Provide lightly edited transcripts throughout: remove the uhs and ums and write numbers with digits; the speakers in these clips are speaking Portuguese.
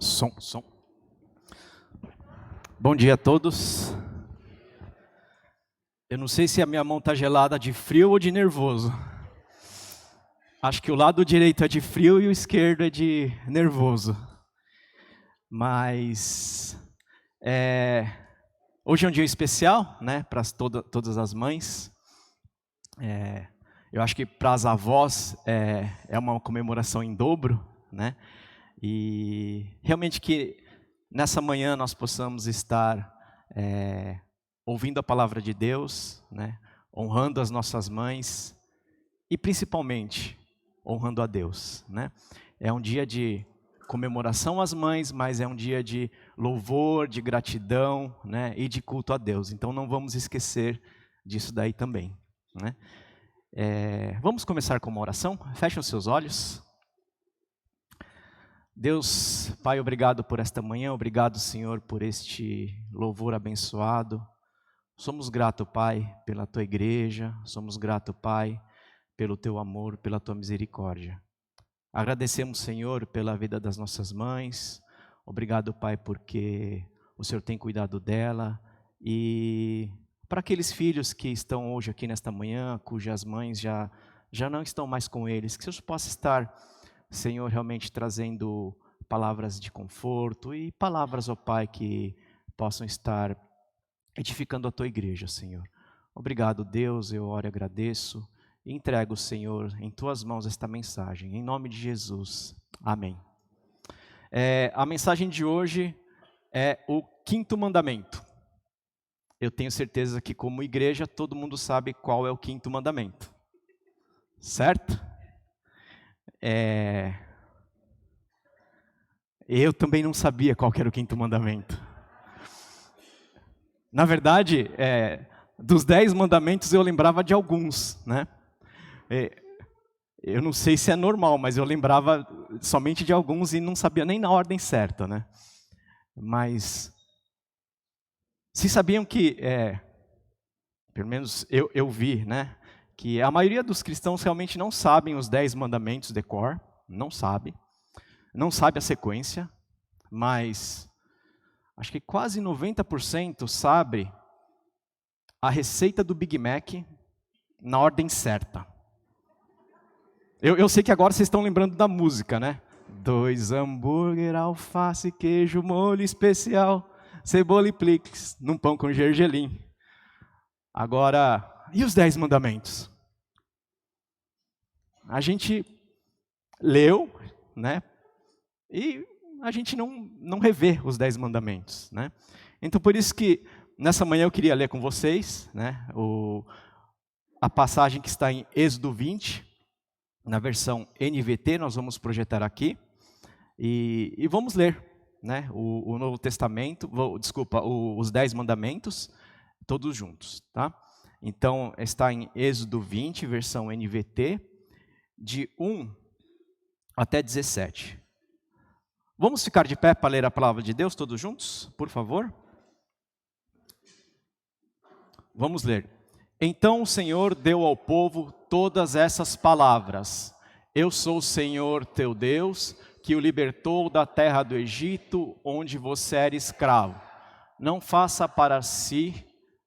Som. Bom dia a todos. Eu não sei se a minha mão está gelada de frio ou de nervoso. Acho que o lado direito é de frio e o esquerdo é de nervoso. Mas hoje é um dia especial, né, para todas as mães. Eu acho que para as avós é uma comemoração em dobro, né? E realmente que nessa manhã nós possamos estar ouvindo a palavra de Deus, né? Honrando as nossas mães e principalmente honrando a Deus, né? É um dia de comemoração às mães, mas é um dia de louvor, de gratidão, né? E de culto a Deus. Então não vamos esquecer disso daí também, né? Vamos começar com uma oração? Fechem os seus olhos. Deus, Pai, obrigado por esta manhã, obrigado, Senhor, por este louvor abençoado. Somos gratos, Pai, pela Tua igreja, somos gratos, Pai, pelo Teu amor, pela Tua misericórdia. Agradecemos, Senhor, pela vida das nossas mães. Obrigado, Pai, porque o Senhor tem cuidado dela. E para aqueles filhos que estão hoje aqui nesta manhã, cujas mães já não estão mais com eles, que o Senhor possa estar, Senhor, realmente trazendo palavras de conforto e palavras, ó Pai, que possam estar edificando a Tua igreja, Senhor. Obrigado, Deus, eu oro e agradeço e entrego, Senhor, em Tuas mãos esta mensagem, em nome de Jesus. Amém. A mensagem de hoje é o 5º mandamento. Eu tenho certeza que como igreja todo mundo sabe qual é o 5º mandamento, certo? Eu também não sabia qual era o 5º mandamento. Na verdade, dos 10 mandamentos eu lembrava de alguns, né? Eu não sei se é normal, mas eu lembrava somente de alguns e não sabia nem na ordem certa, né? Mas, vocês sabiam que, pelo menos eu vi, né? Que a maioria dos cristãos realmente não sabem os 10 mandamentos de cor, não sabe a sequência, mas acho que quase 90% sabe a receita do Big Mac na ordem certa. Eu sei que agora vocês estão lembrando da música, né? 2 hambúrguer, alface, queijo, molho especial, cebola e picles, num pão com gergelim. Agora, e os 10 mandamentos? A gente leu, né? E a gente não revê os 10 mandamentos, né? Então, por isso que nessa manhã eu queria ler com vocês, né? A passagem que está em Êxodo 20, na versão NVT, nós vamos projetar aqui. E vamos ler, né? O Novo Testamento, os 10 mandamentos, todos juntos, tá? Então, está em Êxodo 20, versão NVT, de 1 até 17. Vamos ficar de pé para ler a palavra de Deus todos juntos, por favor? Vamos ler. Então o Senhor deu ao povo todas essas palavras. Eu sou o Senhor teu Deus, que o libertou da terra do Egito, onde você era escravo. Não faça para si,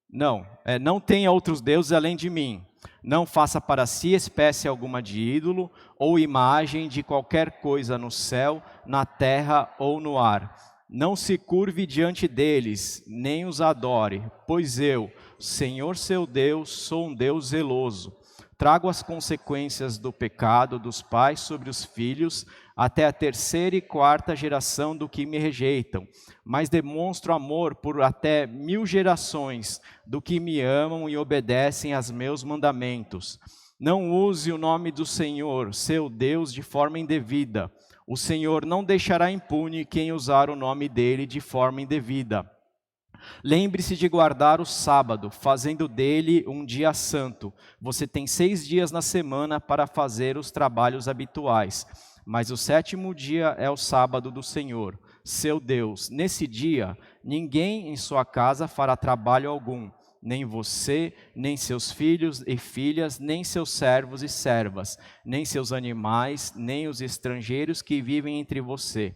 não tenha outros deuses além de mim. Não faça para si espécie alguma de ídolo ou imagem de qualquer coisa no céu, na terra ou no ar. Não se curve diante deles, nem os adore, pois eu, Senhor seu Deus, sou um Deus zeloso. Trago as consequências do pecado dos pais sobre os filhos, até a 3ª e 4ª geração do que me rejeitam. Mas demonstro amor por até 1000 gerações do que me amam e obedecem aos meus mandamentos. Não use o nome do Senhor, seu Deus, de forma indevida. O Senhor não deixará impune quem usar o nome dele de forma indevida. Lembre-se de guardar o sábado, fazendo dele um dia santo. Você tem 6 dias na semana para fazer os trabalhos habituais, mas o 7º dia é o sábado do Senhor, seu Deus. Nesse dia, ninguém em sua casa fará trabalho algum, nem você, nem seus filhos e filhas, nem seus servos e servas, nem seus animais, nem os estrangeiros que vivem entre você.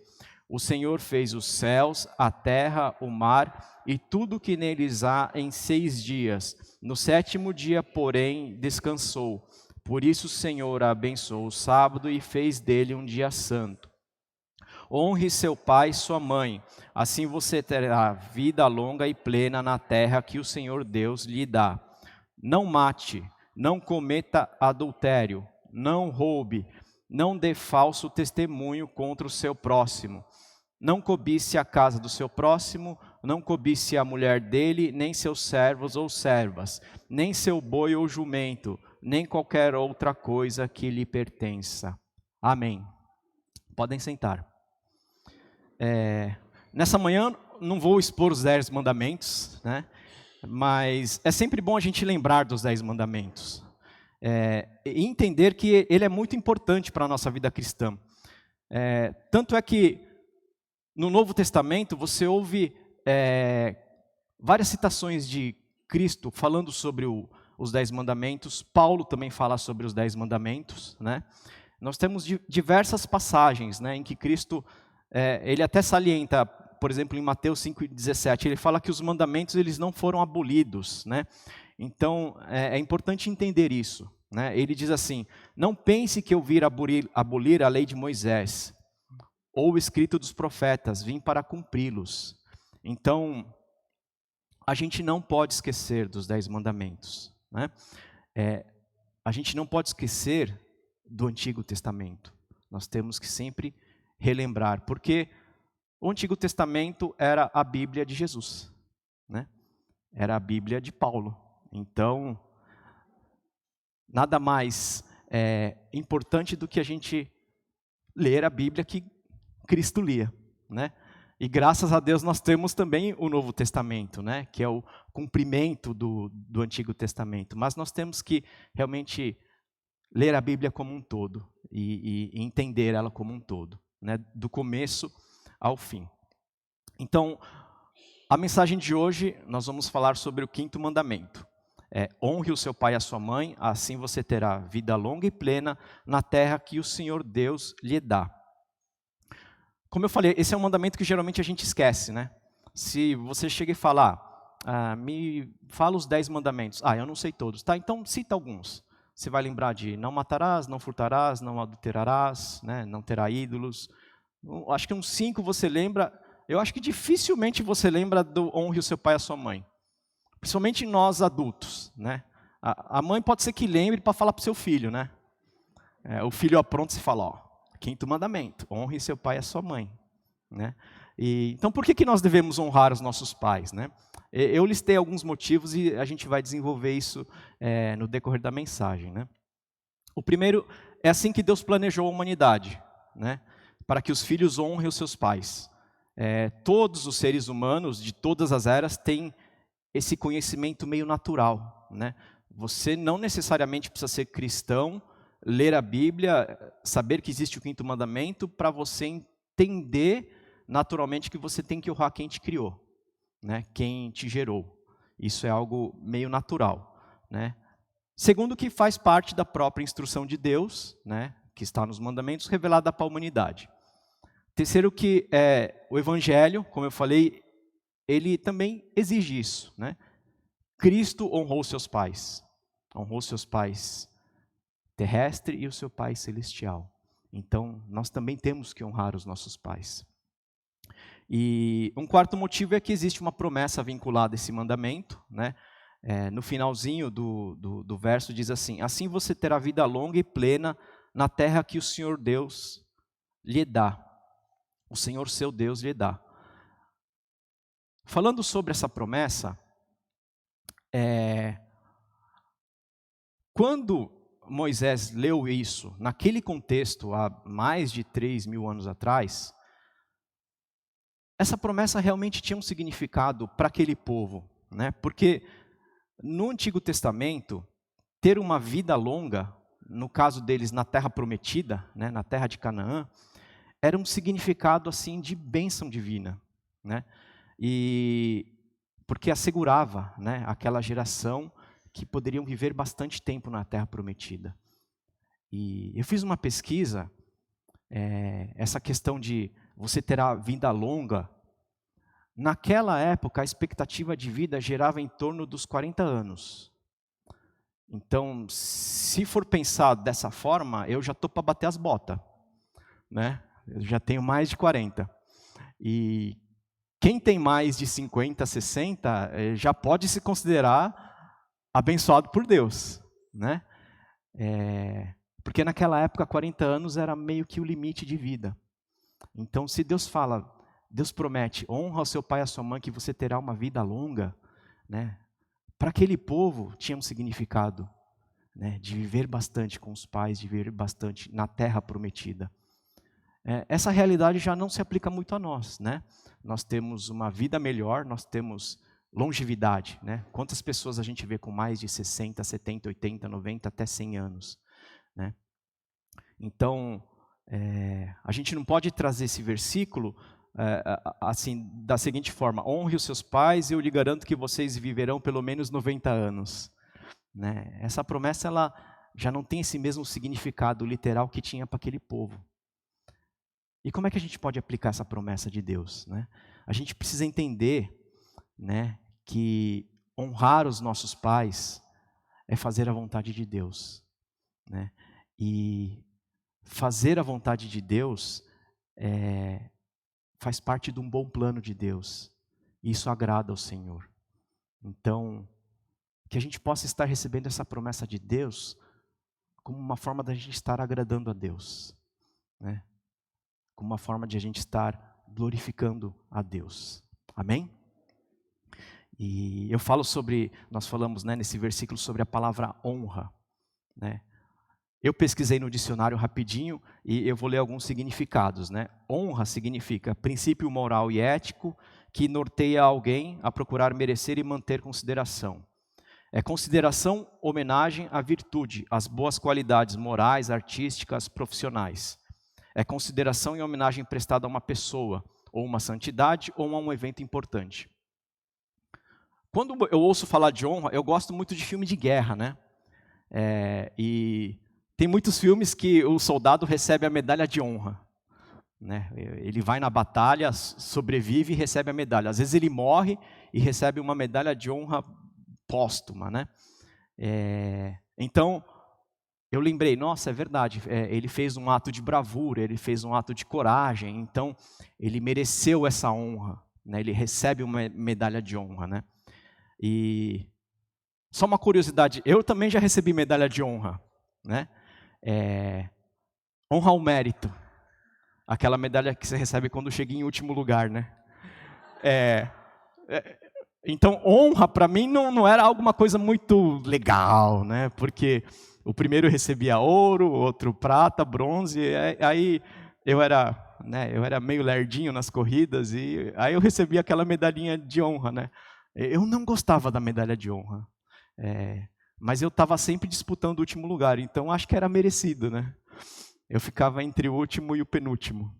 O Senhor fez os céus, a terra, o mar e tudo o que neles há em 6 dias. No 7º dia, porém, descansou. Por isso o Senhor abençoou o sábado e fez dele um dia santo. Honre seu pai e sua mãe, assim você terá vida longa e plena na terra que o Senhor Deus lhe dá. Não mate, não cometa adultério, não roube, não dê falso testemunho contra o seu próximo. Não cobice a casa do seu próximo, não cobice a mulher dele, nem seus servos ou servas, nem seu boi ou jumento, nem qualquer outra coisa que lhe pertença. Amém. Podem sentar. Nessa manhã não vou expor os 10 mandamentos, né? Mas é sempre bom a gente lembrar dos 10 mandamentos. E entender que ele é muito importante para a nossa vida cristã. Tanto é que no Novo Testamento você ouve várias citações de Cristo falando sobre os 10 mandamentos. Paulo também fala sobre os 10 mandamentos, né? Nós temos diversas passagens, né, em que Cristo, ele até salienta, por exemplo, em Mateus 5,17, ele fala que os mandamentos eles não foram abolidos, né? Então, é importante entender isso, né? Ele diz assim, não pense que eu vim abolir a lei de Moisés, ou o escrito dos profetas, vim para cumpri-los. Então, a gente não pode esquecer dos 10 mandamentos, né? A gente não pode esquecer do Antigo Testamento. Nós temos que sempre relembrar, porque o Antigo Testamento era a Bíblia de Jesus, né? Era a Bíblia de Paulo. Então, nada mais importante do que a gente ler a Bíblia que Cristo lia, né? E graças a Deus nós temos também o Novo Testamento, né? Que é o cumprimento do Antigo Testamento. Mas nós temos que realmente ler a Bíblia como um todo e entender ela como um todo, né? Do começo ao fim. Então, a mensagem de hoje nós vamos falar sobre o 5º mandamento. Honre o seu pai e a sua mãe, assim você terá vida longa e plena na terra que o Senhor Deus lhe dá. Como eu falei, esse é um mandamento que geralmente a gente esquece, né? Se você chega e falar, me fala os 10 mandamentos. Eu não sei todos. Tá, então cita alguns. Você vai lembrar de não matarás, não furtarás, não adulterarás, né? Não terá ídolos. Acho que uns 5 você lembra. Eu acho que dificilmente você lembra do honre o seu pai e a sua mãe. Principalmente nós adultos, né? A mãe pode ser que lembre para falar para o seu filho, né? O filho apronta e fala, 5º mandamento, honre seu pai e a sua mãe, né? Então, por que nós devemos honrar os nossos pais, né? Eu listei alguns motivos e a gente vai desenvolver isso no decorrer da mensagem, né? O primeiro é assim que Deus planejou a humanidade, né? Para que os filhos honrem os seus pais. Todos os seres humanos de todas as eras têm esse conhecimento meio natural, né? Você não necessariamente precisa ser cristão, ler a Bíblia, saber que existe o 5º mandamento, para você entender naturalmente que você tem que honrar quem te criou, né? Quem te gerou. Isso é algo meio natural, né? Segundo, que faz parte da própria instrução de Deus, né? Que está nos mandamentos, revelada para a humanidade. Terceiro, que o Evangelho, como eu falei, ele também exige isso, né? Cristo honrou seus pais terrestre e o seu pai celestial. Então, nós também temos que honrar os nossos pais. E um quarto motivo é que existe uma promessa vinculada a esse mandamento, né? No finalzinho do verso diz assim, assim você terá vida longa e plena na terra que o Senhor Deus lhe dá. O Senhor seu Deus lhe dá. Falando sobre essa promessa, quando Moisés leu isso, naquele contexto, há mais de 3.000 anos atrás, essa promessa realmente tinha um significado para aquele povo, né? Porque no Antigo Testamento, ter uma vida longa, no caso deles na terra prometida, né, na terra de Canaã, era um significado assim de bênção divina, né? E porque assegurava, né, aquela geração que poderiam viver bastante tempo na terra prometida. E eu fiz uma pesquisa, essa questão de você terá vida longa. Naquela época, a expectativa de vida gerava em torno dos 40 anos. Então, se for pensar dessa forma, eu já estou para bater as botas, né? Eu já tenho mais de 40. E quem tem mais de 50, 60, já pode se considerar abençoado por Deus, né? Porque naquela época, 40 anos era meio que o limite de vida. Então, se Deus fala, Deus promete, honra o seu pai e a sua mãe que você terá uma vida longa, né? Para aquele povo tinha um significado, né? De viver bastante com os pais, de viver bastante na terra prometida. Essa realidade já não se aplica muito a nós, né? Nós temos uma vida melhor, nós temos longevidade, né? Quantas pessoas a gente vê com mais de 60, 70, 80, 90, até 100 anos, né? Então, a gente não pode trazer esse versículo assim, da seguinte forma: honre os seus pais e eu lhe garanto que vocês viverão pelo menos 90 anos. Né? Essa promessa ela já não tem esse mesmo significado literal que tinha para aquele povo. E como é que a gente pode aplicar essa promessa de Deus? Né? A gente precisa entender, né, que honrar os nossos pais é fazer a vontade de Deus. Né? E fazer a vontade de Deus faz parte de um bom plano de Deus. E isso agrada ao Senhor. Então, que a gente possa estar recebendo essa promessa de Deus como uma forma da gente estar agradando a Deus, né? Como uma forma de a gente estar glorificando a Deus. Amém? E eu falo sobre, nós falamos, né, nesse versículo sobre a palavra honra, né? Eu pesquisei no dicionário rapidinho e eu vou ler alguns significados, né? Honra significa princípio moral e ético que norteia alguém a procurar merecer e manter consideração. É consideração, homenagem à virtude, às boas qualidades morais, artísticas, profissionais. É consideração e homenagem prestada a uma pessoa, ou uma santidade, ou a um evento importante. Quando eu ouço falar de honra, eu gosto muito de filme de guerra, né? E tem muitos filmes que o soldado recebe a medalha de honra. Né? Ele vai na batalha, sobrevive e recebe a medalha. Às vezes ele morre e recebe uma medalha de honra póstuma, né? Então, eu lembrei, nossa, é verdade, ele fez um ato de bravura, ele fez um ato de coragem, então ele mereceu essa honra, né? Ele recebe uma medalha de honra, né? E só uma curiosidade, eu também já recebi medalha de honra, né? Honra ao mérito, aquela medalha que você recebe quando chega em último lugar, né? Então, honra para mim não era alguma coisa muito legal, né? Porque o primeiro recebia ouro, o outro prata, bronze, aí eu era meio lerdinho nas corridas e aí eu recebia aquela medalhinha de honra, né? Eu não gostava da medalha de honra, mas eu estava sempre disputando o último lugar, então acho que era merecido, né? Eu ficava entre o último e o penúltimo.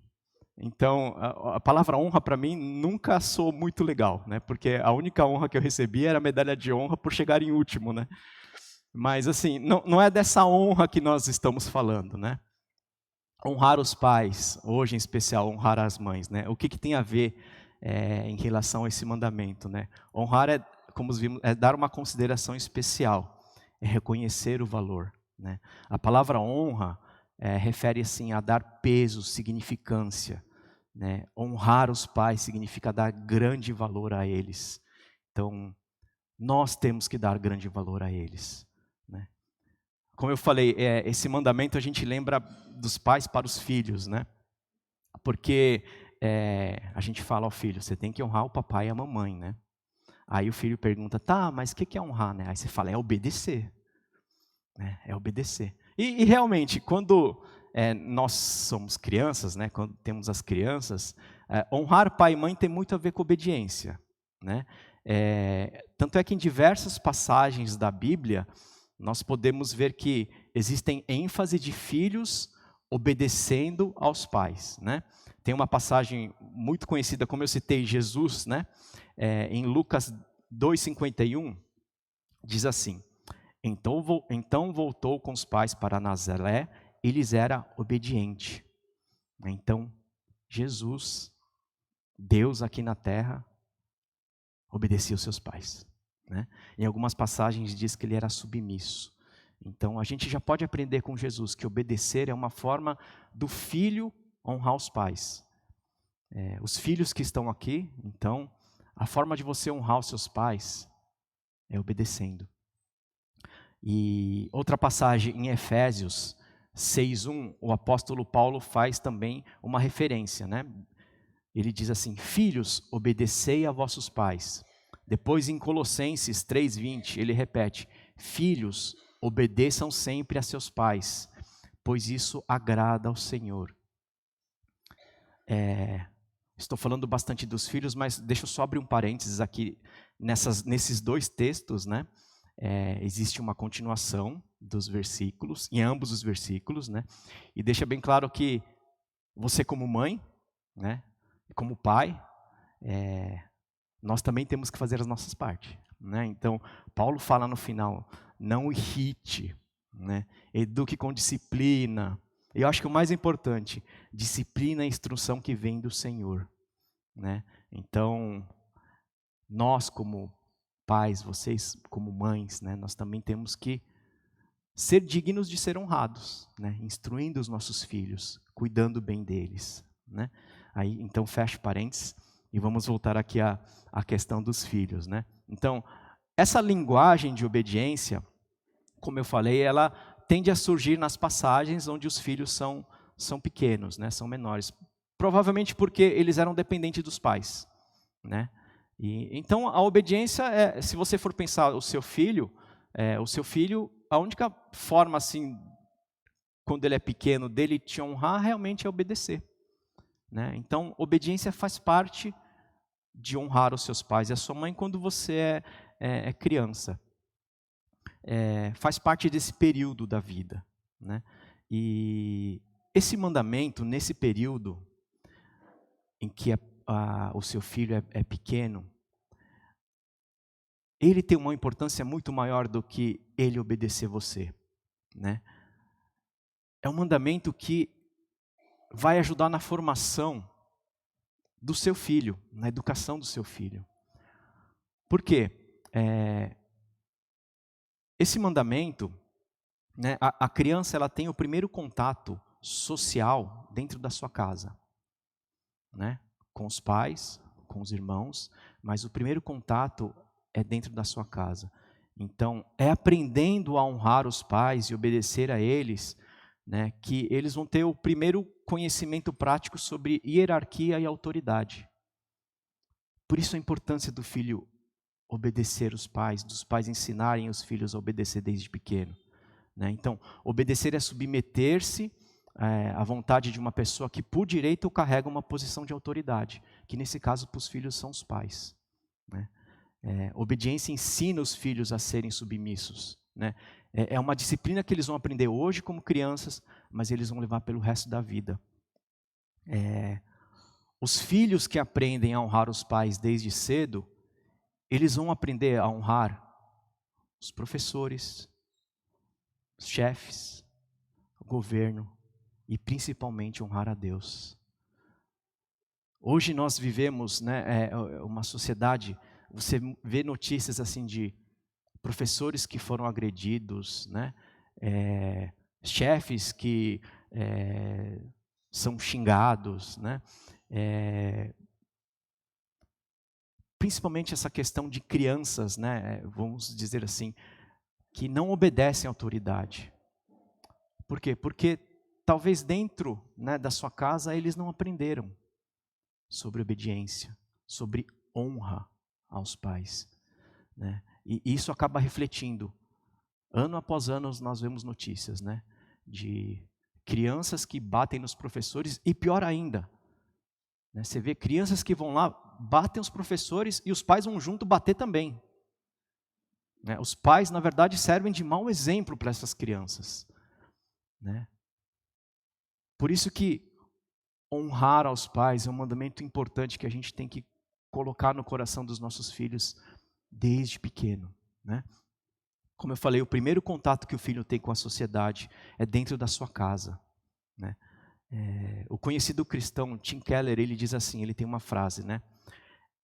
Então, a palavra honra para mim nunca soou muito legal, né? Porque a única honra que eu recebi era a medalha de honra por chegar em último, né? Mas assim, não é dessa honra que nós estamos falando, né? Honrar os pais, hoje em especial honrar as mães, né? O que tem a ver em relação a esse mandamento, né? Honrar como vimos, é dar uma consideração especial, é reconhecer o valor, né? A palavra honra refere assim a dar peso, significância. Né? Honrar os pais significa dar grande valor a eles. Então, nós temos que dar grande valor a eles. Né? Como eu falei, esse mandamento a gente lembra dos pais para os filhos, né? Porque a gente fala ao filho, você tem que honrar o papai e a mamãe, né? Aí o filho pergunta, tá, mas o que é honrar, né? Aí você fala, é obedecer. Né? É obedecer. E realmente, quando nós somos crianças, né, quando temos as crianças, honrar pai e mãe tem muito a ver com obediência. Né? Tanto é que em diversas passagens da Bíblia, nós podemos ver que existem ênfase de filhos obedecendo aos pais. Né? Tem uma passagem muito conhecida, como eu citei, Jesus, né? Em Lucas 2,51, diz assim, então voltou com os pais para Nazaré e lhes era obediente. Então, Jesus, Deus aqui na terra, obedecia aos seus pais, né? Em algumas passagens diz que ele era submisso. Então a gente já pode aprender com Jesus que obedecer é uma forma do filho honrar os pais. Os filhos que estão aqui, então, a forma de você honrar os seus pais é obedecendo. E outra passagem em Efésios 6:1, o apóstolo Paulo faz também uma referência, né? Ele diz assim: filhos, obedecei a vossos pais. Depois em Colossenses 3:20, ele repete: filhos, obedeçam sempre a seus pais, pois isso agrada ao Senhor. Estou falando bastante dos filhos, mas deixa eu só abrir um parênteses aqui. Nesses dois textos, né? Existe uma continuação dos versículos, em ambos os versículos, né? E deixa bem claro que você como mãe, né? Como pai, nós também temos que fazer as nossas partes, né? Então, Paulo fala no final, não irrite, né? Eduque com disciplina. Eu acho que o mais importante, disciplina e instrução que vem do Senhor, né? Então, nós como pais, vocês como mães, né? Nós também temos que ser dignos de ser honrados, né? Instruindo os nossos filhos, cuidando bem deles, né? Aí, então, fecho parênteses e vamos voltar aqui à questão dos filhos, né? Então, essa linguagem de obediência, como eu falei, ela tende a surgir nas passagens onde os filhos são pequenos, né? São menores. Provavelmente porque eles eram dependentes dos pais, né? Então, a obediência se você for pensar o seu filho, a única forma, assim, quando ele é pequeno, dele te honrar, realmente é obedecer, né? Então, obediência faz parte de honrar os seus pais e a sua mãe quando você é criança. Faz parte desse período da vida, né? E esse mandamento, nesse período em que o seu filho é pequeno, ele tem uma importância muito maior do que ele obedecer você, né? É um mandamento que vai ajudar na formação do seu filho, na educação do seu filho. Por quê? Esse mandamento, né, a criança ela tem o primeiro contato social dentro da sua casa, né? Com os pais, com os irmãos, mas o primeiro contato é dentro da sua casa. Então, é aprendendo a honrar os pais e obedecer a eles, né, que eles vão ter o primeiro conhecimento prático sobre hierarquia e autoridade. Por isso a importância do filho obedecer os pais, dos pais ensinarem os filhos a obedecer desde pequeno, né? Então, obedecer é submeter-se à vontade de uma pessoa que por direito carrega uma posição de autoridade, que nesse caso para os filhos são os pais, né? Obediência ensina os filhos a serem submissos, né? É uma disciplina que eles vão aprender hoje como crianças, mas eles vão levar pelo resto da vida. Os filhos que aprendem a honrar os pais desde cedo, eles vão aprender a honrar os professores, os chefes, o governo e principalmente honrar a Deus. Hoje nós vivemos, né, uma sociedade, você vê notícias assim de professores que foram agredidos, né, chefes que são xingados, né, principalmente essa questão de crianças, né, vamos dizer assim, que não obedecem à autoridade. Por quê? Porque talvez dentro, né, da sua casa eles não aprenderam sobre obediência, sobre honra aos pais, né? E isso acaba refletindo. Ano após ano nós vemos notícias, né, de crianças que batem nos professores e pior ainda, né, você vê crianças que vão lá, batem os professores e os pais vão junto bater também, né? Os pais, na verdade, servem de mau exemplo para essas crianças, né? Por isso que honrar aos pais é um mandamento importante que a gente tem que colocar no coração dos nossos filhos desde pequeno, né? Como eu falei, o primeiro contato que o filho tem com a sociedade é dentro da sua casa, né? O conhecido cristão Tim Keller, ele diz assim, ele tem uma frase, né?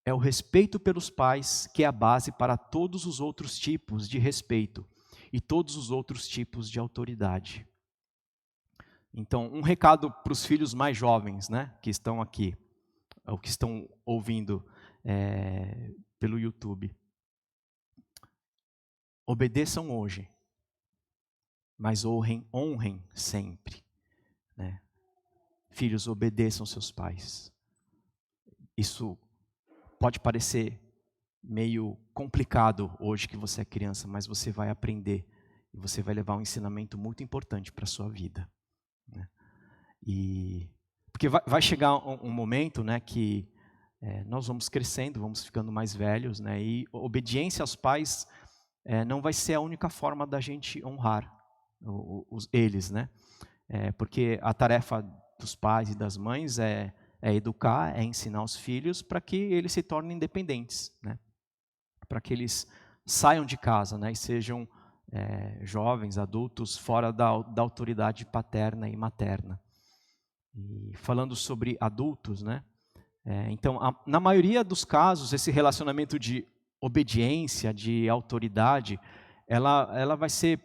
É o respeito pelos pais que é a base para todos os outros tipos de respeito e todos os outros tipos de autoridade. Então, um recado para os filhos mais jovens, né, que estão aqui, ou que estão ouvindo pelo YouTube. Obedeçam hoje, mas honrem sempre, né? Filhos, obedeçam seus pais. Isso pode parecer meio complicado hoje que você é criança, mas você vai aprender e você vai levar um ensinamento muito importante para a sua vida, né? Porque vai chegar um momento, né, que nós vamos crescendo, vamos ficando mais velhos, né, e obediência aos pais não vai ser a única forma da gente honrar eles, né? Porque a tarefa dos pais e das mães é educar, é ensinar os filhos para que eles se tornem independentes, né? Para que eles saiam de casa, né, e sejam jovens, adultos, fora da autoridade paterna e materna. E falando sobre adultos, né, então, na maioria dos casos, esse relacionamento de obediência, de autoridade, ela vai ser,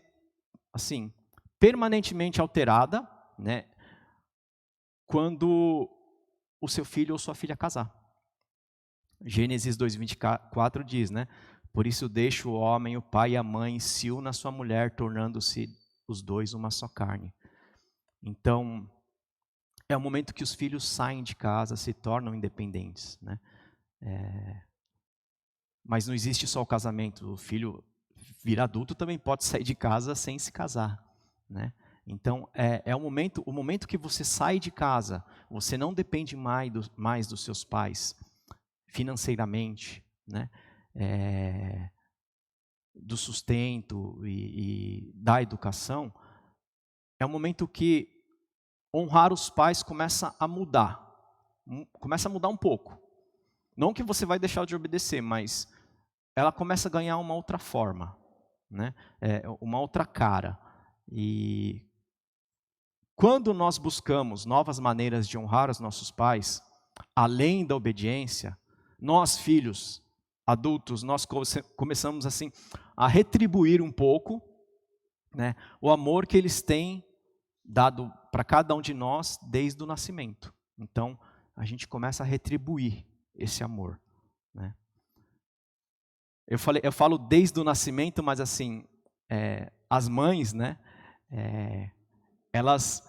assim, permanentemente alterada, né, quando o seu filho ou sua filha casar. Gênesis 2:24 diz, né? Por isso deixa o homem, o pai e a mãe, se une à sua mulher, tornando-se os dois uma só carne. Então, é o momento que os filhos saem de casa, se tornam independentes, né? Mas não existe só o casamento. O filho vira adulto também pode sair de casa sem se casar, né? Então, é o momento que você sai de casa, você não depende mais dos seus pais financeiramente, né? Do sustento e da educação, é um momento que honrar os pais começa a mudar um pouco. Não que você vai deixar de obedecer, mas ela começa a ganhar uma outra forma, né? Uma outra cara. E quando nós buscamos novas maneiras de honrar os nossos pais, além da obediência, nós filhos, adultos, nós começamos assim a retribuir um pouco, né, o amor que eles têm dado para cada um de nós desde o nascimento. Então, a gente começa a retribuir esse amor, né? Eu falo desde o nascimento, mas assim, as mães, né, elas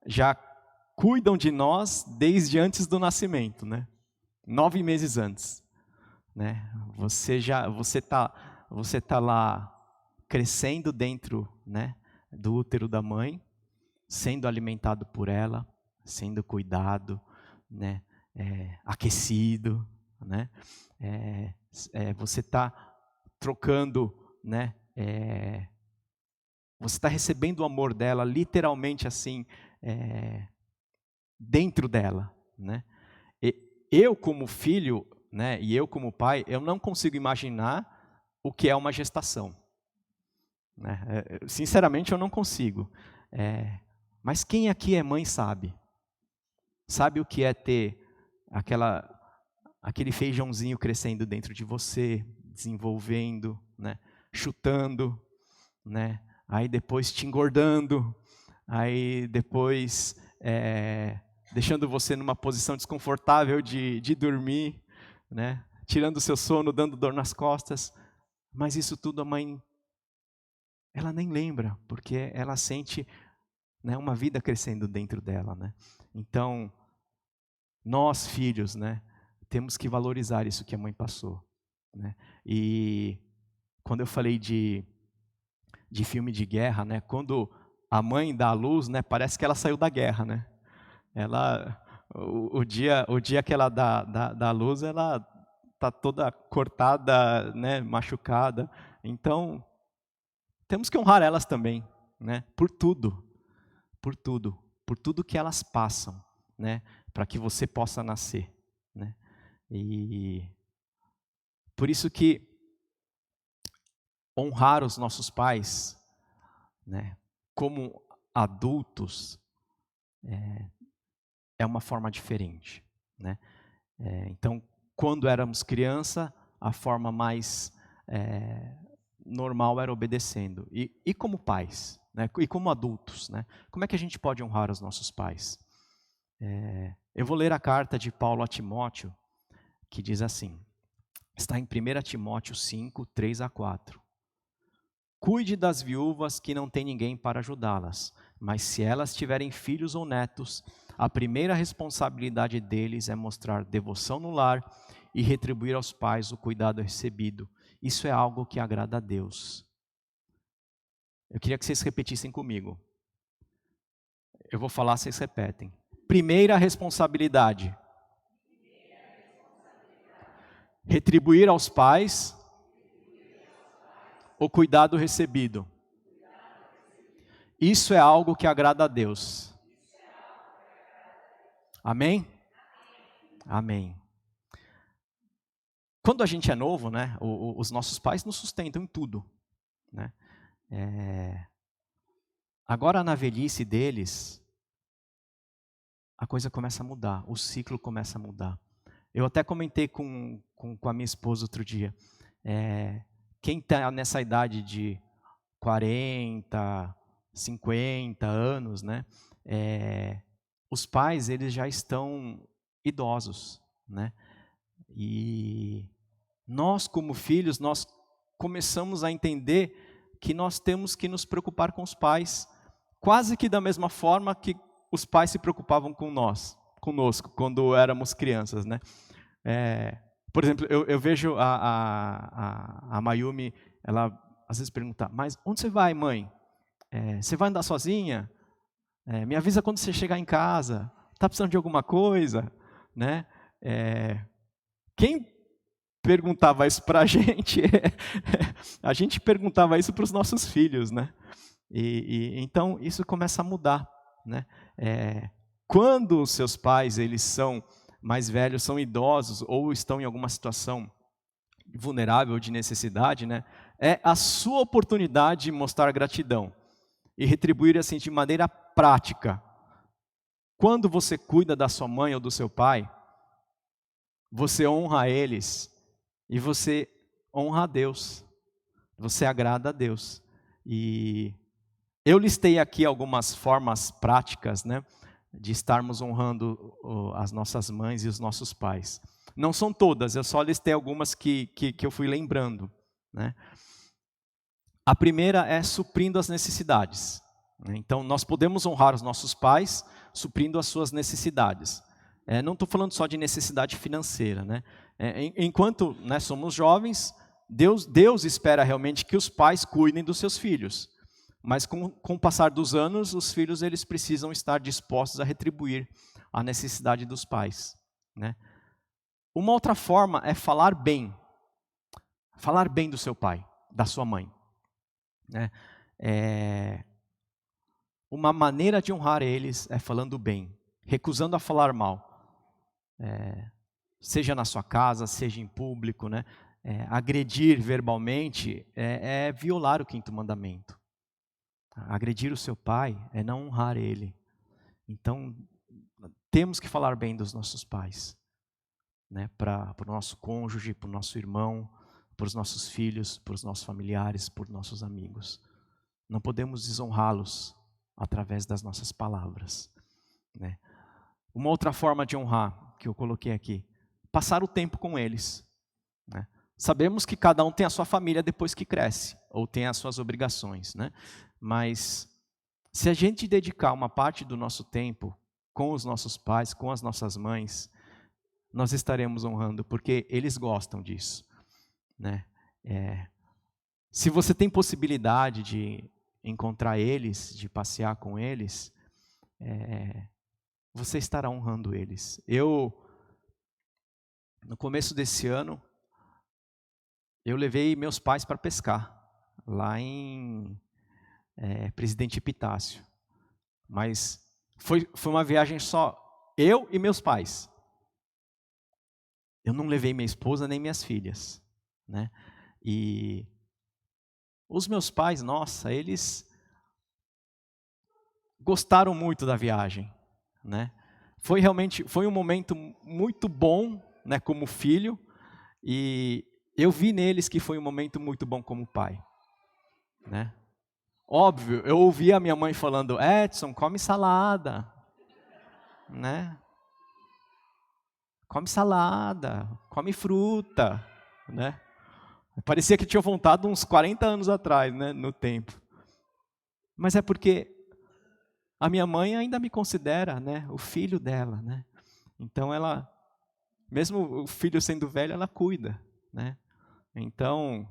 já cuidam de nós desde antes do nascimento, né? 9 meses antes, né? Você tá lá crescendo dentro, né, do útero da mãe, sendo alimentado por ela, sendo cuidado, né, aquecido, né? Você está trocando, né? Você está recebendo o amor dela, literalmente assim, dentro dela, né? Eu como filho, né, e eu como pai, eu não consigo imaginar o que é uma gestação, né? Sinceramente, eu não consigo. Mas quem aqui é mãe sabe o que é ter aquele feijãozinho crescendo dentro de você, desenvolvendo, né, chutando, né, aí depois te engordando, aí depois deixando você numa posição desconfortável de dormir, né, tirando o seu sono, dando dor nas costas. Mas isso tudo a mãe, ela nem lembra, porque ela sente, né, uma vida crescendo dentro dela, né? Então, nós filhos, né, temos que valorizar isso que a mãe passou, né? E quando eu falei de filme de guerra, né, quando a mãe dá à luz, né, parece que ela saiu da guerra, né? O dia que ela dá à luz, ela tá toda cortada, né, machucada. Então, temos que honrar elas também, né, por tudo que elas passam, né, para que você possa nascer, né? E por isso que honrar os nossos pais, né, como adultos, é uma forma diferente, né? Então, quando éramos criança, a forma mais normal era obedecendo. E como pais, né? E como adultos, né? Como é que a gente pode honrar os nossos pais? Eu vou ler a carta de Paulo a Timóteo, que diz assim, está em 1 Timóteo 5, 3 a 4. Cuide das viúvas que não têm ninguém para ajudá-las, mas se elas tiverem filhos ou netos, a primeira responsabilidade deles é mostrar devoção no lar e retribuir aos pais o cuidado recebido. Isso é algo que agrada a Deus. Eu queria que vocês repetissem comigo. Eu vou falar, vocês repetem. Primeira responsabilidade. Retribuir aos pais o cuidado recebido. Isso é algo que agrada a Deus. Amém? Amém. Quando a gente é novo, né, os nossos pais nos sustentam em tudo, né? Agora na velhice deles, a coisa começa a mudar, o ciclo começa a mudar. Eu até comentei com a minha esposa outro dia, quem está nessa idade de 40, 50 anos, né, os pais eles já estão idosos, né? E nós, como filhos, nós começamos a entender que nós temos que nos preocupar com os pais, quase que da mesma forma que os pais se preocupavam conosco, quando éramos crianças, né? Por exemplo, eu vejo a Mayumi, ela às vezes pergunta, mas onde você vai, mãe? Você vai andar sozinha? Me avisa quando você chegar em casa. Está precisando de alguma coisa? Né? Quem perguntava isso para a gente perguntava isso para os nossos filhos, né? Então isso começa a mudar, né? Quando os seus pais eles são mais velhos, são idosos ou estão em alguma situação vulnerável de necessidade, né? É a sua oportunidade de mostrar gratidão e retribuir assim de maneira prática. Quando você cuida da sua mãe ou do seu pai, você honra eles e você honra a Deus. Você agrada a Deus. E eu listei aqui algumas formas práticas, né, de estarmos honrando as nossas mães e os nossos pais. Não são todas, eu só listei algumas que eu fui lembrando, né. A primeira é suprindo as necessidades. Então, nós podemos honrar os nossos pais suprindo as suas necessidades. Não estou falando só de necessidade financeira, né? Enquanto somos jovens, Deus espera realmente que os pais cuidem dos seus filhos. Mas com o passar dos anos, os filhos eles precisam estar dispostos a retribuir a necessidade dos pais, né? Uma outra forma é falar bem do seu pai, da sua mãe, né? Uma maneira de honrar eles é falando bem, recusando a falar mal. Seja na sua casa, seja em público, né? Agredir verbalmente é violar o 5º mandamento. Agredir o seu pai é não honrar ele. Então, temos que falar bem dos nossos pais, né? Para o nosso cônjuge, para o nosso irmão, para os nossos filhos, para os nossos familiares, para os nossos amigos. Não podemos desonrá-los através das nossas palavras, né? Uma outra forma de honrar, que eu coloquei aqui, passar o tempo com eles, né? Sabemos que cada um tem a sua família depois que cresce, ou tem as suas obrigações, né? Mas se a gente dedicar uma parte do nosso tempo com os nossos pais, com as nossas mães, nós estaremos honrando, porque eles gostam disso, né? Se você tem possibilidade de encontrar eles, de passear com eles, você estará honrando eles. No começo desse ano, eu levei meus pais para pescar, lá em Presidente Epitácio. Mas foi uma viagem só, eu e meus pais. Eu não levei minha esposa nem minhas filhas, né? E os meus pais, nossa, eles gostaram muito da viagem, né? foi um momento muito bom, né, como filho, e eu vi neles que foi um momento muito bom como pai, né? Óbvio, eu ouvi a minha mãe falando: Edson, come salada, né? Come salada, come fruta, né? Parecia que tinha voltado uns 40 anos atrás, né, no tempo. Mas é porque a minha mãe ainda me considera, né, o filho dela, né? Então ela, mesmo o filho sendo velho, ela cuida, né? Então,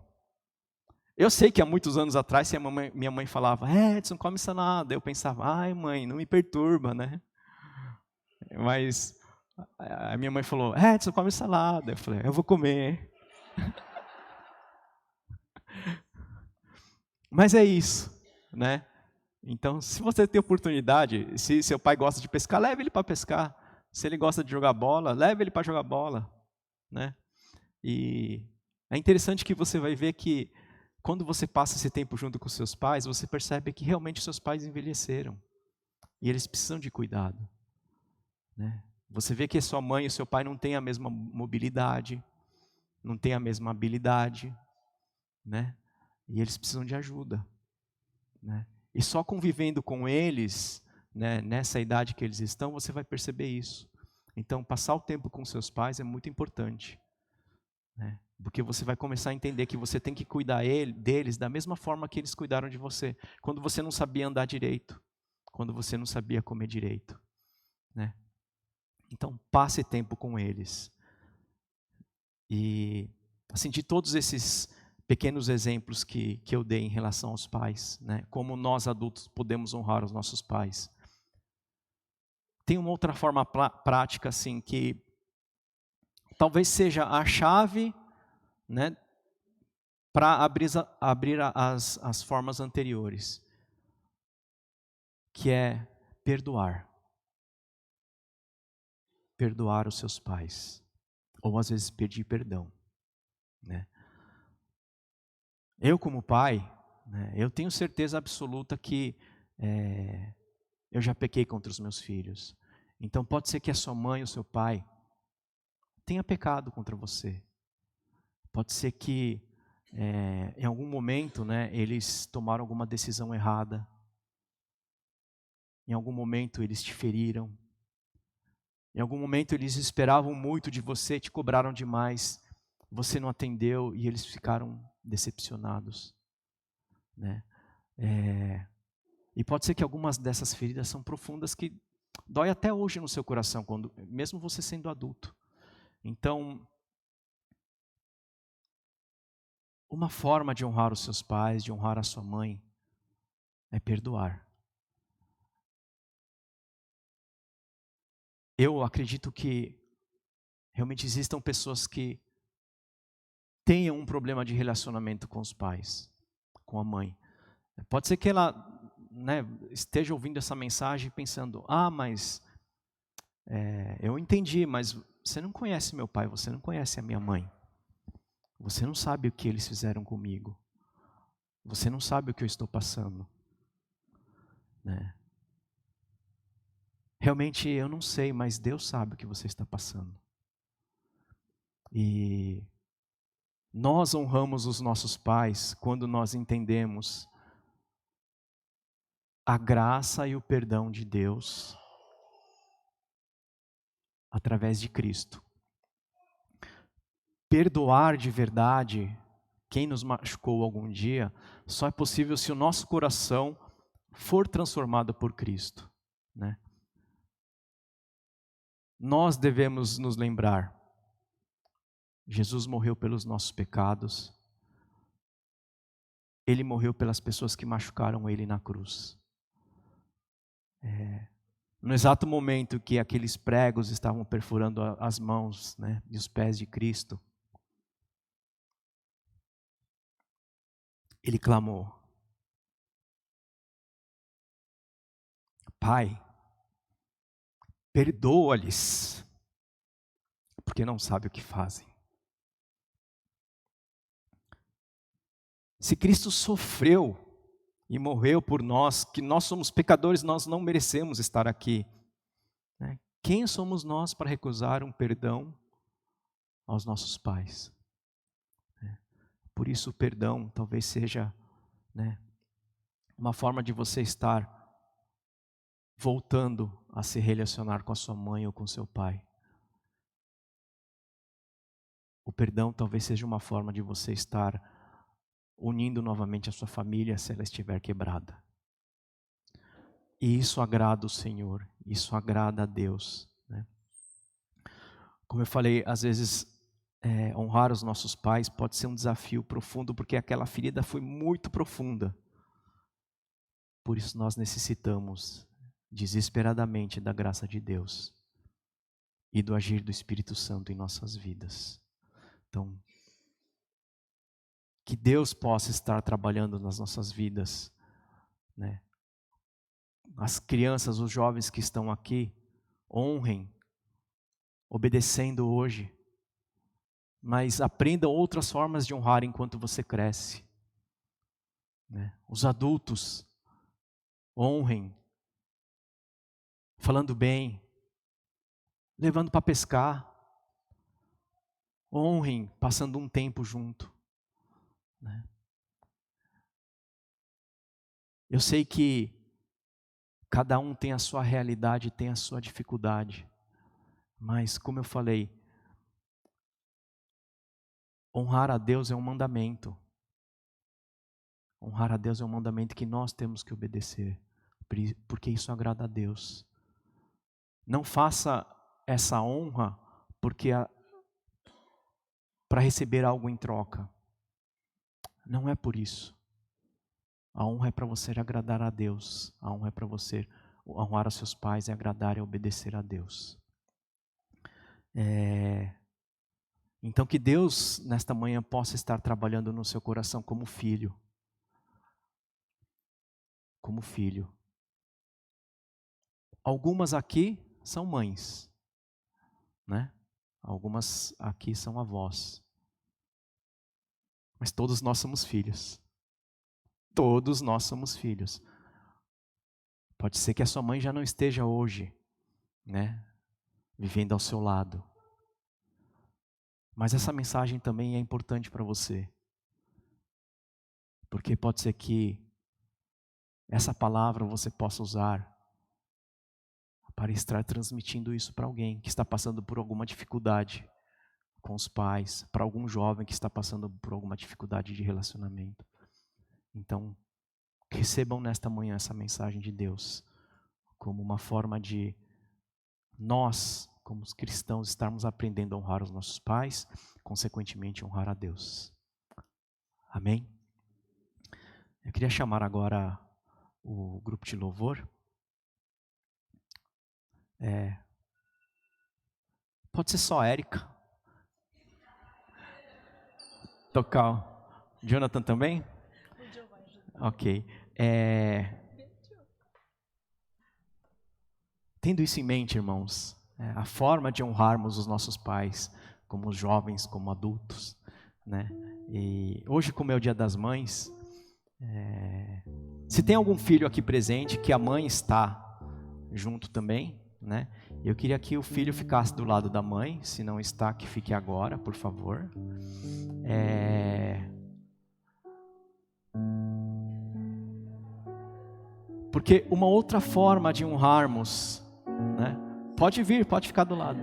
eu sei que há muitos anos atrás, se minha mãe falava: Edson, come salada, eu pensava: ai mãe, não me perturba, né? Mas a minha mãe falou: Edson, come salada. Eu falei: eu vou comer. Mas é isso, né? Então, se você tem oportunidade, se seu pai gosta de pescar, leve ele para pescar. Se ele gosta de jogar bola, leve ele para jogar bola, né? E é interessante que você vai ver que quando você passa esse tempo junto com seus pais, você percebe que realmente seus pais envelheceram e eles precisam de cuidado, né? Você vê que a sua mãe e o seu pai não têm a mesma mobilidade, não têm a mesma habilidade, né? E eles precisam de ajuda, né? E só convivendo com eles, né, nessa idade que eles estão, você vai perceber isso. Então, passar o tempo com seus pais é muito importante, né? Porque você vai começar a entender que você tem que cuidar deles da mesma forma que eles cuidaram de você. Quando você não sabia andar direito, quando você não sabia comer direito, né? Então, passe tempo com eles. E, assim, de todos esses pequenos exemplos que eu dei em relação aos pais, né? Como nós adultos podemos honrar os nossos pais. Tem uma outra forma prática, assim, que talvez seja a chave, né, para abrir as formas anteriores, que é perdoar. Perdoar os seus pais. Ou às vezes pedir perdão, né? Eu como pai, né, eu tenho certeza absoluta que eu já pequei contra os meus filhos. Então pode ser que a sua mãe ou seu pai tenha pecado contra você. Pode ser que em algum momento, né, eles tomaram alguma decisão errada. Em algum momento eles te feriram. Em algum momento eles esperavam muito de você, te cobraram demais. Você não atendeu e eles ficaram decepcionados, né? E pode ser que algumas dessas feridas são profundas que dói até hoje no seu coração, mesmo você sendo adulto. Então, uma forma de honrar os seus pais, de honrar a sua mãe, é perdoar. Eu acredito que realmente existam pessoas que tenham um problema de relacionamento com os pais, com a mãe. Pode ser que ela, né, esteja ouvindo essa mensagem pensando: mas eu entendi, mas você não conhece meu pai, você não conhece a minha mãe. Você não sabe o que eles fizeram comigo. Você não sabe o que eu estou passando, né? Realmente eu não sei, mas Deus sabe o que você está passando. E nós honramos os nossos pais quando nós entendemos a graça e o perdão de Deus através de Cristo. Perdoar de verdade quem nos machucou algum dia só é possível se o nosso coração for transformado por Cristo, né? Nós devemos nos lembrar: Jesus morreu pelos nossos pecados. Ele morreu pelas pessoas que machucaram Ele na cruz. No exato momento que aqueles pregos estavam perfurando as mãos, né, e os pés de Cristo, Ele clamou: Pai, perdoa-lhes, porque não sabem o que fazem. Se Cristo sofreu e morreu por nós, que nós somos pecadores, nós não merecemos estar aqui, né? Quem somos nós para recusar um perdão aos nossos pais? Por isso o perdão talvez seja, né, uma forma de você estar voltando a se relacionar com a sua mãe ou com seu pai. O perdão talvez seja uma forma de você estar unindo novamente a sua família se ela estiver quebrada. E isso agrada o Senhor, isso agrada a Deus, né? Como eu falei, às vezes honrar os nossos pais pode ser um desafio profundo, porque aquela ferida foi muito profunda. Por isso nós necessitamos desesperadamente da graça de Deus e do agir do Espírito Santo em nossas vidas. Então, que Deus possa estar trabalhando nas nossas vidas, né? As crianças, os jovens que estão aqui, honrem, obedecendo hoje, mas aprendam outras formas de honrar enquanto você cresce, né? Os adultos, honrem, falando bem, levando para pescar, honrem, passando um tempo junto, né? Eu sei que cada um tem a sua realidade, tem a sua dificuldade, mas como eu falei, honrar a Deus é um mandamento. Honrar a Deus é um mandamento que nós temos que obedecer, porque isso agrada a Deus. Não faça essa honra para receber algo em troca. Não é por isso. A honra é para você agradar a Deus. A honra é para você honrar os seus pais e agradar e obedecer a Deus. Então que Deus nesta manhã possa estar trabalhando no seu coração como filho. Como filho. Algumas aqui são mães, né? Algumas aqui são avós. Mas todos nós somos filhos. Todos nós somos filhos. Pode ser que a sua mãe já não esteja hoje, né, vivendo ao seu lado. Mas essa mensagem também é importante para você. Porque pode ser que essa palavra você possa usar para estar transmitindo isso para alguém que está passando por alguma dificuldade com os pais, para algum jovem que está passando por alguma dificuldade de relacionamento. Então, recebam nesta manhã essa mensagem de Deus como uma forma de nós, como os cristãos, estarmos aprendendo a honrar os nossos pais, consequentemente honrar a Deus. Amém? Eu queria chamar agora o grupo de louvor. Pode ser só a Érica. Tocar. Jonathan também? Ok. Tendo isso em mente, irmãos, a forma de honrarmos os nossos pais, como jovens, como adultos, né? E hoje, como é o Dia das Mães, se tem algum filho aqui presente que a mãe está junto também, né? Eu queria que o filho ficasse do lado da mãe. Se não está, que fique agora, por favor. Porque uma outra forma de honrarmos, né? Pode vir, pode ficar do lado.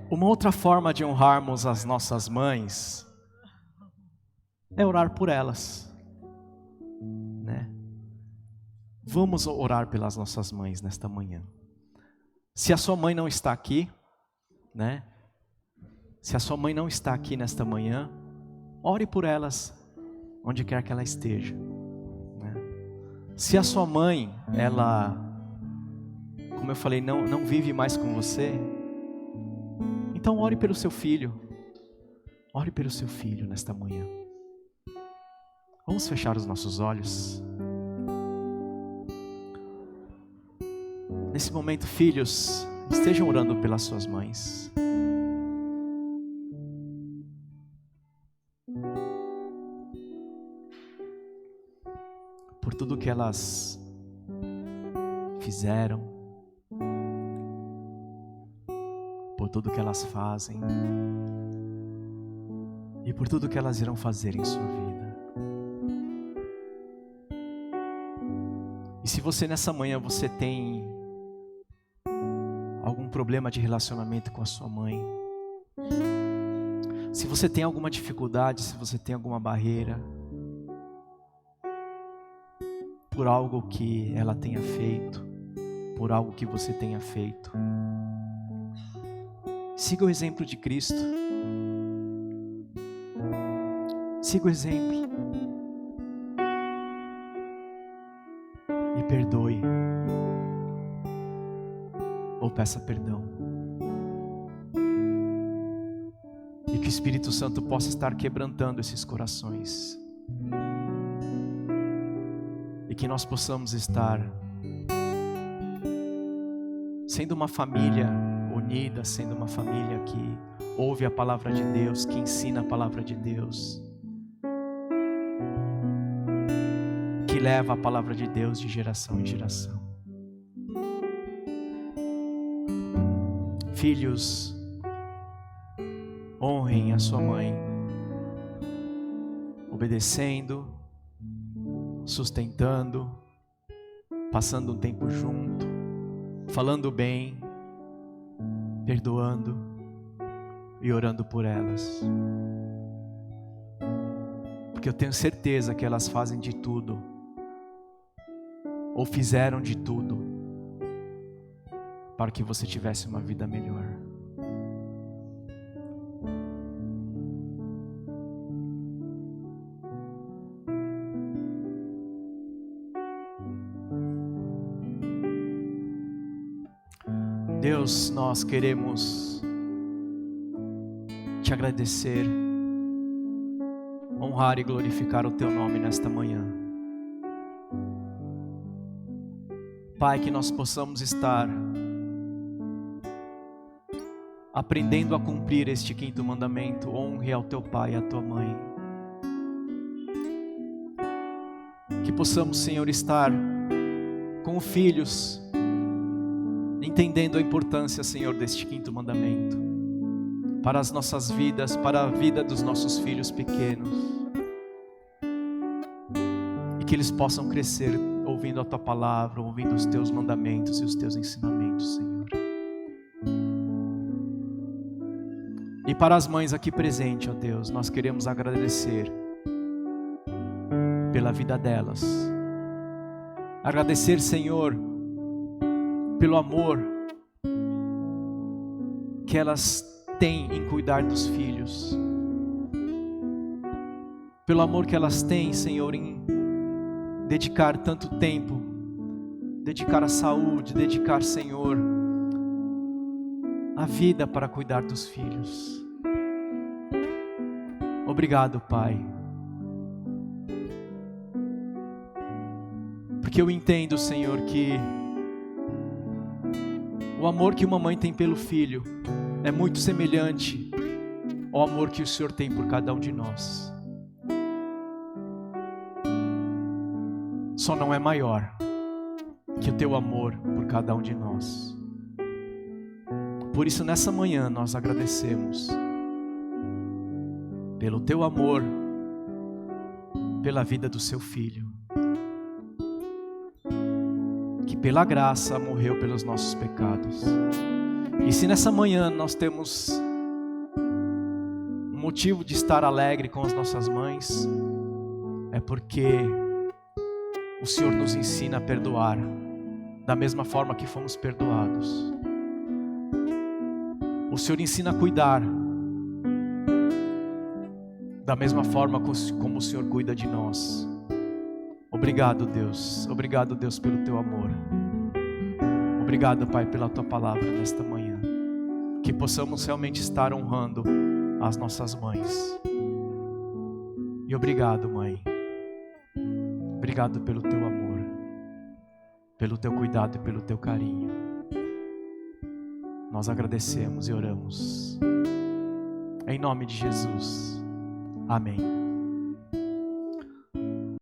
Uma outra forma de honrarmos as nossas mães é orar por elas, né? Vamos orar pelas nossas mães nesta manhã. Se a sua mãe não está aqui, né? Se a sua mãe não está aqui nesta manhã, ore por elas, onde quer que ela esteja, né? Se a sua mãe, ela, como eu falei, não vive mais com você, então ore pelo seu filho. Ore pelo seu filho nesta manhã. Vamos fechar os nossos olhos. Nesse momento, filhos, estejam orando pelas suas mães. Por tudo que elas fizeram, por tudo que elas fazem e por tudo que elas irão fazer em sua vida. E se você nessa manhã você tem algum problema de relacionamento com a sua mãe, se você tem alguma dificuldade, se você tem alguma barreira, por algo que ela tenha feito, por algo que você tenha feito, siga o exemplo de Cristo. Siga o exemplo e perdoe, ou peça perdão. E que o Espírito Santo possa estar quebrantando esses corações. E que nós possamos estar sendo uma família unida, sendo uma família que ouve a palavra de Deus, que ensina a palavra de Deus, que leva a palavra de Deus de geração em geração. Filhos, honrem a sua mãe, obedecendo, sustentando, passando um tempo junto, falando bem, perdoando e orando por elas. Porque eu tenho certeza que elas fazem de tudo, ou fizeram de tudo, para que você tivesse uma vida melhor. Deus, nós queremos te agradecer, honrar e glorificar o teu nome nesta manhã. Pai, que nós possamos estar aprendendo a cumprir este 5º mandamento: honre ao teu pai e à tua mãe. Que possamos, Senhor, estar com filhos, entendendo a importância, Senhor, deste 5º mandamento para as nossas vidas, para a vida dos nossos filhos pequenos, e que eles possam crescer ouvindo a tua palavra, ouvindo os teus mandamentos e os teus ensinamentos, Senhor. E para as mães aqui presentes, ó Deus, nós queremos agradecer pela vida delas, agradecer, Senhor, pelo amor que elas têm em cuidar dos filhos, pelo amor que elas têm, Senhor, em dedicar tanto tempo, dedicar a saúde, dedicar, Senhor, a vida para cuidar dos filhos. Obrigado, Pai, porque eu entendo, Senhor, que o amor que uma mãe tem pelo filho é muito semelhante ao amor que o Senhor tem por cada um de nós. Só não é maior que o teu amor por cada um de nós. Por isso, nessa manhã, nós agradecemos pelo teu amor, pela vida do seu filho, que pela graça morreu pelos nossos pecados. E se nessa manhã nós temos um motivo de estar alegre com as nossas mães, é porque o Senhor nos ensina a perdoar da mesma forma que fomos perdoados. O Senhor ensina a cuidar da mesma forma como o Senhor cuida de nós. Obrigado, Deus. Obrigado, Deus, pelo teu amor. Obrigado, Pai, pela tua palavra nesta manhã. Que possamos realmente estar honrando as nossas mães. E obrigado, Mãe. Obrigado pelo teu amor, pelo teu cuidado e pelo teu carinho. Nós agradecemos e oramos. Em nome de Jesus. Amém.